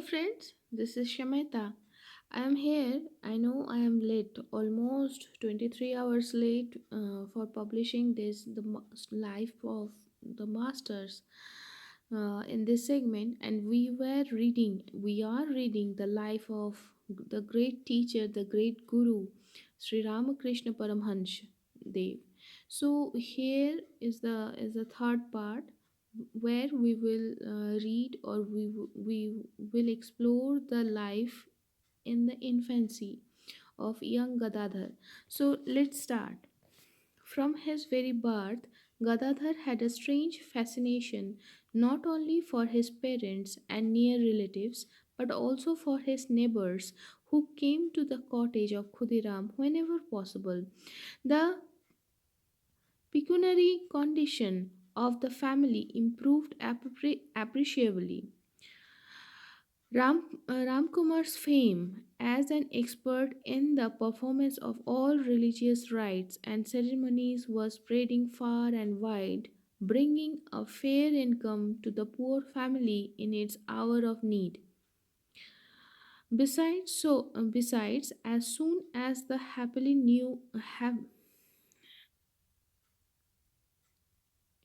friends, this is Shameta. I am here. I know I am late, almost 23 hours late for publishing life of the masters in this segment, and we are reading the life of the great teacher, the great guru, Sri Ramakrishna Paramhansa Dev. So here is the third part where we will read or we will explore the life in the infancy of young Gadadhar. So let's start. From his very birth, Gadadhar had a strange fascination not only for his parents and near relatives but also for his neighbors who came to the cottage of Khudiram whenever possible. The pecuniary condition of the family improved appreciably. Ramkumar's fame as an expert in the performance of all religious rites and ceremonies was spreading far and wide, bringing a fair income to the poor family in its hour of need. Besides, as soon as the happily new have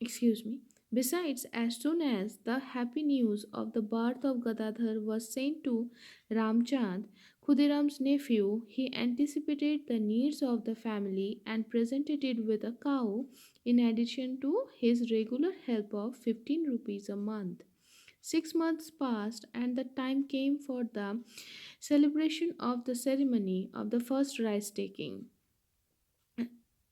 excuse me. Besides, as soon as the happy news of the birth of Gadadhar was sent to Ramchand, Khudiram's nephew, he anticipated the needs of the family and presented it with a cow in addition to his regular help of 15 rupees a month. 6 months passed, and the time came for the celebration of the ceremony of the first rice taking.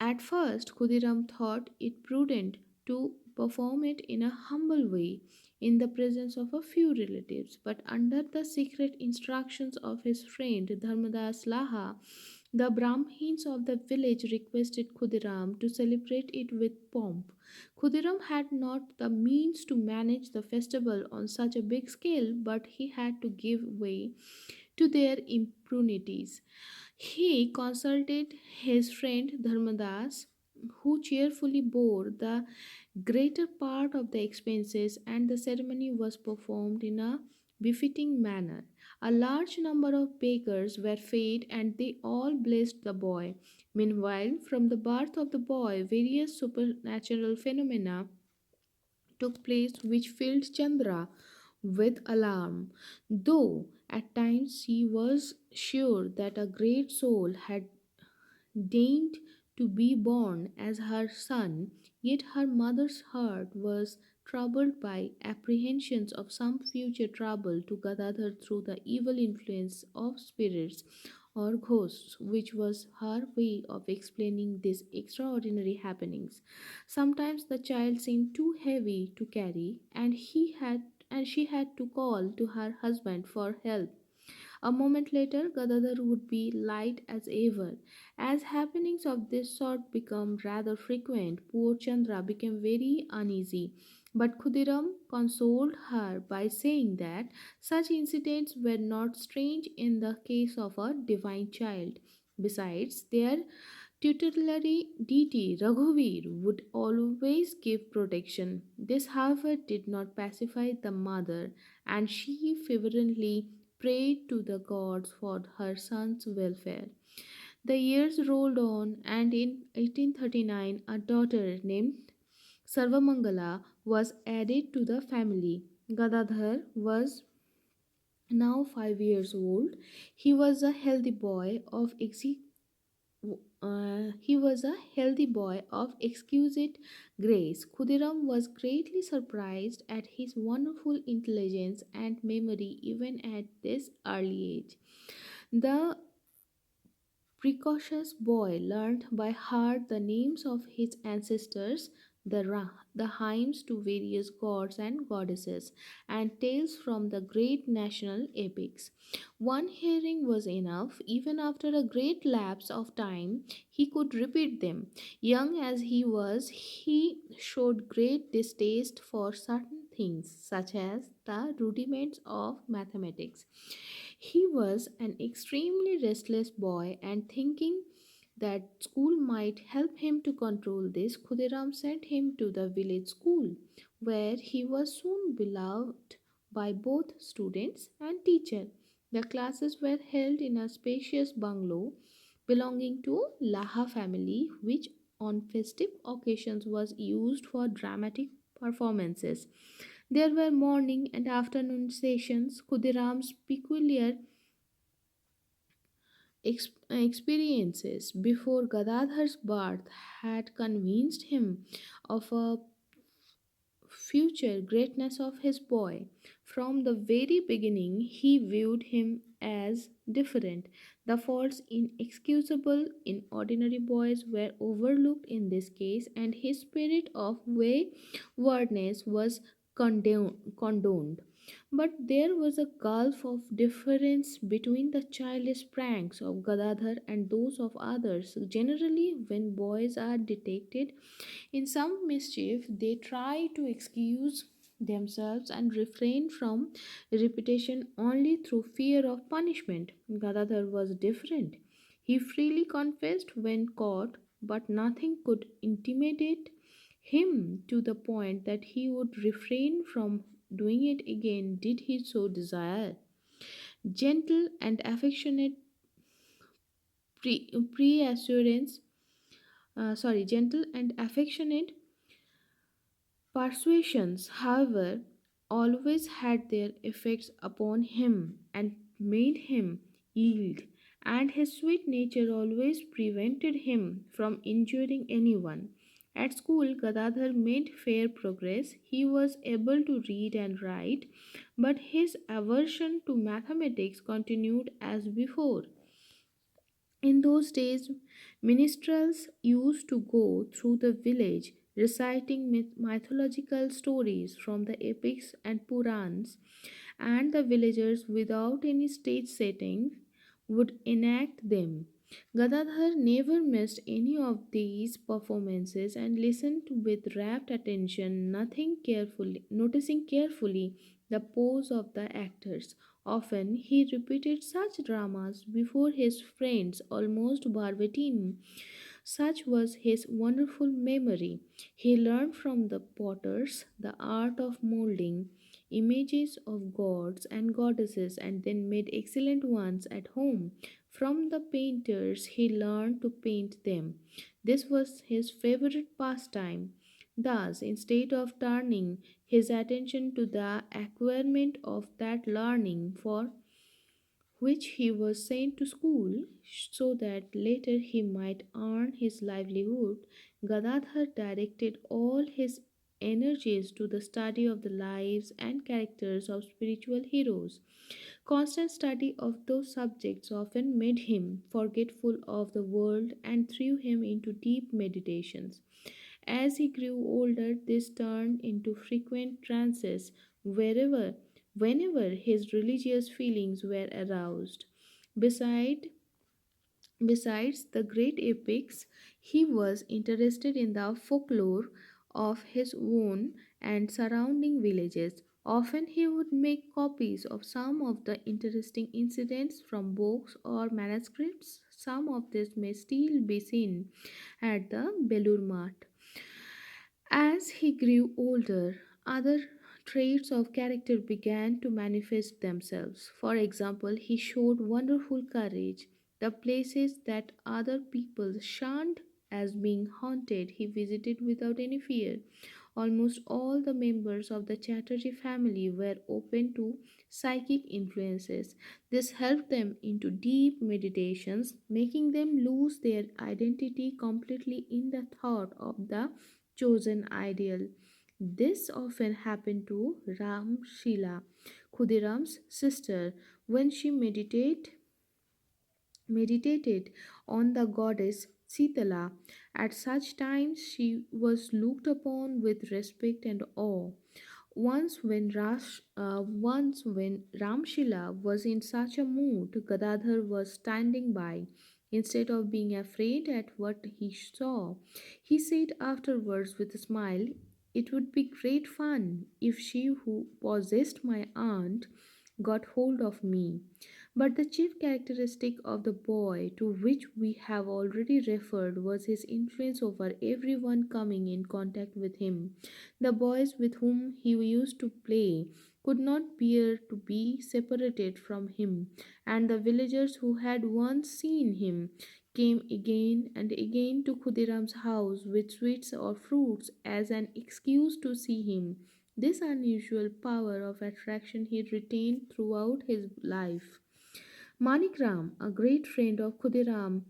At first, Khudiram thought it prudent to perform it in a humble way in the presence of a few relatives, but under the secret instructions of his friend Dharmadas Laha, the Brahmins of the village requested Khudiram to celebrate it with pomp. Khudiram had not the means to manage the festival on such a big scale, but he had to give way to their impunities. He consulted his friend Dharmadas, who cheerfully bore the greater part of the expenses, and the ceremony was performed in a befitting manner. A large number of bakers were fed, and they all blessed the boy. Meanwhile, from the birth of the boy, various supernatural phenomena took place which filled Chandra with alarm, though at times she was sure that a great soul had deigned to be born as her son, yet her mother's heart was troubled by apprehensions of some future trouble to Gadadhar through the evil influence of spirits or ghosts, which was her way of explaining these extraordinary happenings. Sometimes the child seemed too heavy to carry, and she had to call to her husband for help. A moment later, Gadadhar would be light as ever. As happenings of this sort became rather frequent, poor Chandra became very uneasy. But Khudiram consoled her by saying that such incidents were not strange in the case of a divine child. Besides, their tutelary deity Raghuvir would always give protection. This, however, did not pacify the mother, and she fervently prayed to the gods for her son's welfare. The years rolled on, and in 1839, a daughter named Sarvamangala was added to the family. Gadadhar was now 5 years old. He was a healthy boy of exquisite grace. Khudiram was greatly surprised at his wonderful intelligence and memory even at this early age. The precocious boy learned by heart the names of his ancestors, the hymns to various gods and goddesses, and tales from the great national epics. One hearing was enough. Even after a great lapse of time, he could repeat them. Young as he was, he showed great distaste for certain things, such as the rudiments of mathematics. He was an extremely restless boy, and thinking that school might help him to control this, Khudiram sent him to the village school, where he was soon beloved by both students and teacher. The classes were held in a spacious bungalow belonging to Laha family, which on festive occasions was used for dramatic performances. There were morning and afternoon sessions. Khudiram's peculiar experiences before Gadadhar's birth had convinced him of a future greatness of his boy. From the very beginning, he viewed him as different. The faults inexcusable in ordinary boys were overlooked in this case, and his spirit of waywardness was condoned. But there was a gulf of difference between the childish pranks of Gadadhar and those of others. Generally, when boys are detected in some mischief, they try to excuse themselves and refrain from repetition only through fear of punishment. Gadadhar was different. He freely confessed when caught, but nothing could intimidate him to the point that he would refrain from doing it again did he so desire. Gentle and affectionate pre-assurance, gentle and affectionate persuasions, however, always had their effects upon him and made him yield, and his sweet nature always prevented him from injuring anyone. At school, Gadadhar made fair progress. He was able to read and write, but his aversion to mathematics continued as before. In those days, minstrels used to go through the village reciting mythological stories from the epics and Purans, and the villagers, without any stage setting, would enact them. Gadadhar never missed any of these performances and listened with rapt attention, noticing carefully the pose of the actors. Often he repeated such dramas before his friends, almost verbatim. Such was his wonderful memory. He learned from the potters the art of molding images of gods and goddesses and then made excellent ones at home. From the painters, he learned to paint them. This was his favorite pastime. Thus, instead of turning his attention to the acquirement of that learning for which he was sent to school so that later he might earn his livelihood, Gadadhar directed all his energies to the study of the lives and characters of spiritual heroes. Constant study of those subjects often made him forgetful of the world and threw him into deep meditations. As he grew older, this turned into frequent trances whenever his religious feelings were aroused. Beside, Besides the great epics, he was interested in the folklore of his own and surrounding villages. Often he would make copies of some of the interesting incidents from books or manuscripts. Some of this may still be seen at the Belur Mat. As he grew older, other traits of character began to manifest themselves. For example, he showed wonderful courage. The places that other people shunned as being haunted, he visited without any fear. Almost all the members of the Chatterjee family were open to psychic influences. This helped them into deep meditations, making them lose their identity completely in the thought of the chosen ideal. This often happened to Ramshila, Khudiram's sister, when she meditated on the goddess Sitala. At such times, she was looked upon with respect and awe. Once when Ramshila was in such a mood, Gadadhar was standing by. Instead of being afraid at what he saw, he said afterwards with a smile, "It would be great fun if she who possessed my aunt got hold of me." But the chief characteristic of the boy to which we have already referred was his influence over everyone coming in contact with him. The boys with whom he used to play could not bear to be separated from him, and the villagers who had once seen him came again and again to Khudiram's house with sweets or fruits as an excuse to see him. This unusual power of attraction he retained throughout his life. Manikram, a great friend of Khudiram,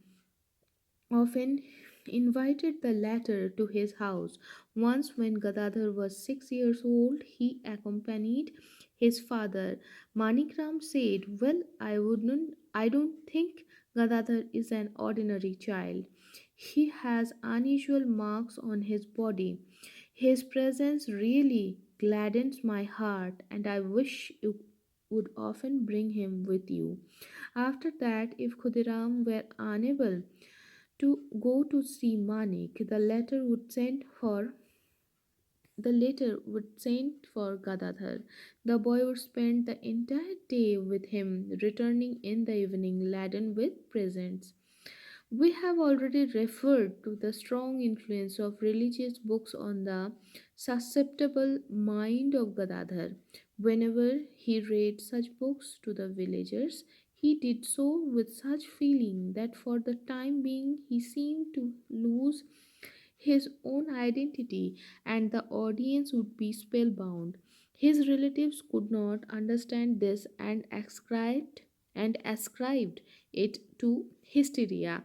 often invited the latter to his house. Once, when Gadadhar was 6 years old, he accompanied his father. Manikram said, "Well, I don't think Gadadhar is an ordinary child. He has unusual marks on his body. His presence really gladdens my heart, and I wish you would often bring him with you." After that, if Khudiram were unable to go to see Manik, the latter would send for Gadadhar. The boy would spend the entire day with him, returning in the evening laden with presents. We have already referred to the strong influence of religious books on the susceptible mind of Gadadhar. Whenever he read such books to the villagers, he did so with such feeling that for the time being he seemed to lose his own identity, and the audience would be spellbound. His relatives could not understand this and ascribed it to hysteria.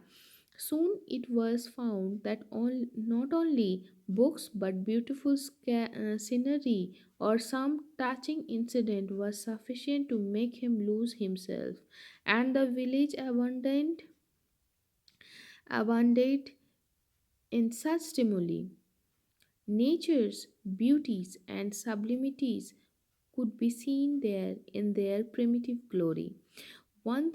Soon it was found that not only books but beautiful scenery or some touching incident was sufficient to make him lose himself, and the village abundant in such stimuli. Nature's beauties and sublimities could be seen there in their primitive glory. One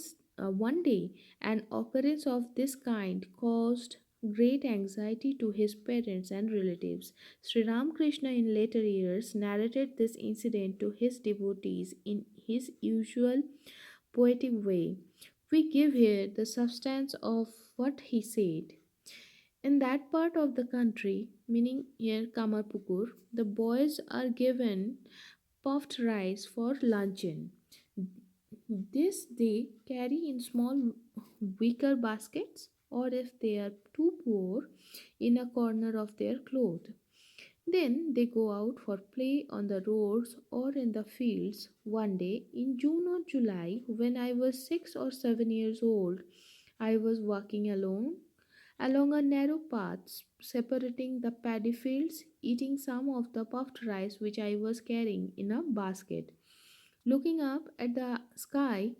day, an occurrence of this kind caused great anxiety to his parents and relatives. Sri Ramkrishna, in later years, narrated this incident to his devotees in his usual poetic way. We give here the substance of what he said. In that part of the country, meaning here Kamarpukur, the boys are given puffed rice for luncheon. This they carry in small wicker baskets, or if they are too poor, in a corner of their cloth. Then they go out for play on the roads or in the fields. One day in June or July, when I was 6 or 7 years old, I was walking alone along a narrow path separating the paddy fields, eating some of the puffed rice which I was carrying in a basket. Looking up at the sky,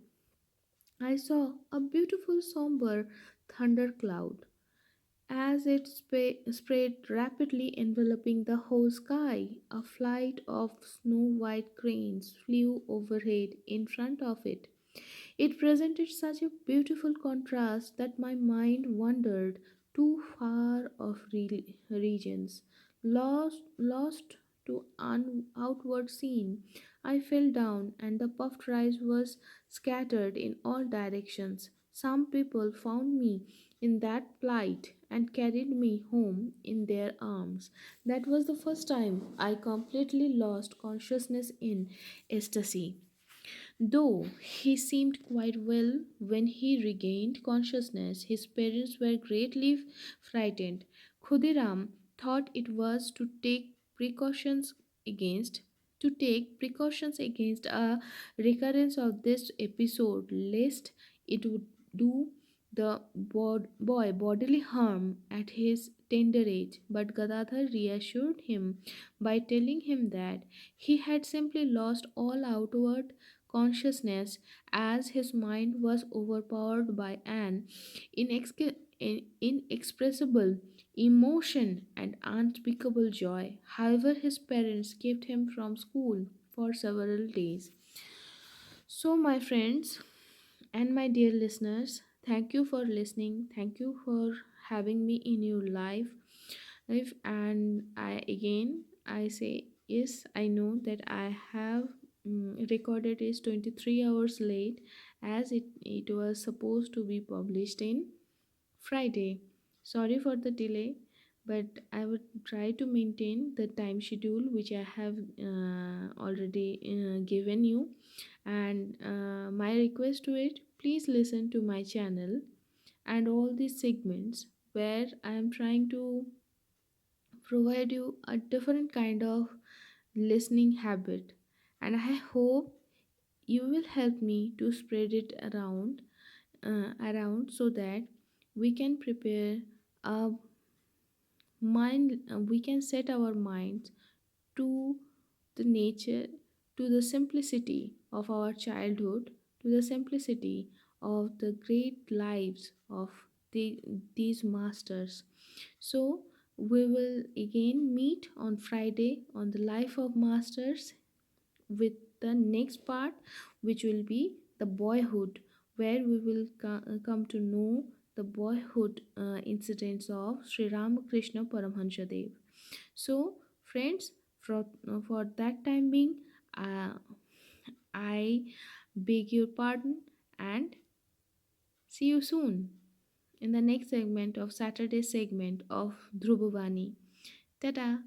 I saw a beautiful somber thundercloud as it spread rapidly, enveloping the whole sky. A flight of snow white cranes flew overhead in front of it. It presented such a beautiful contrast that my mind wandered too far off regions. Lost to outward scene, I fell down, and the puffed rice was scattered in all directions. Some people found me in that plight and carried me home in their arms. That was the first time I completely lost consciousness in ecstasy. Though he seemed quite well when he regained consciousness, his parents were greatly frightened. Khudiram thought it was against to take precautions against a recurrence of this episode, lest it would do the boy bodily harm at his tender age. But Gadadhar reassured him by telling him that he had simply lost all outward consciousness as his mind was overpowered by an inexpressible emotion and unspeakable joy. However, his parents kept him from school for several days. So, my friends and my dear listeners, thank you for listening. Thank you for having me in your life. And I say yes, I know that I have recorded is 23 hours late, as it was supposed to be published in Friday. Sorry for the delay, but I would try to maintain the time schedule which I have already given you. And my request to it, please listen to my channel and all these segments where I am trying to provide you a different kind of listening habit. And I hope you will help me to spread it around so that we can prepare a we can set our minds to the nature, to the simplicity of our childhood, to the simplicity of the great lives of these masters. So, we will again meet on Friday on the life of masters with the next part, which will be the boyhood, where we will come to know the boyhood incidents of Sri Ramakrishna Paramhansa Dev. So, friends, for that time being, uh, I beg your pardon and see you soon in the next segment of Saturday segment of Dhrubavani. Tada!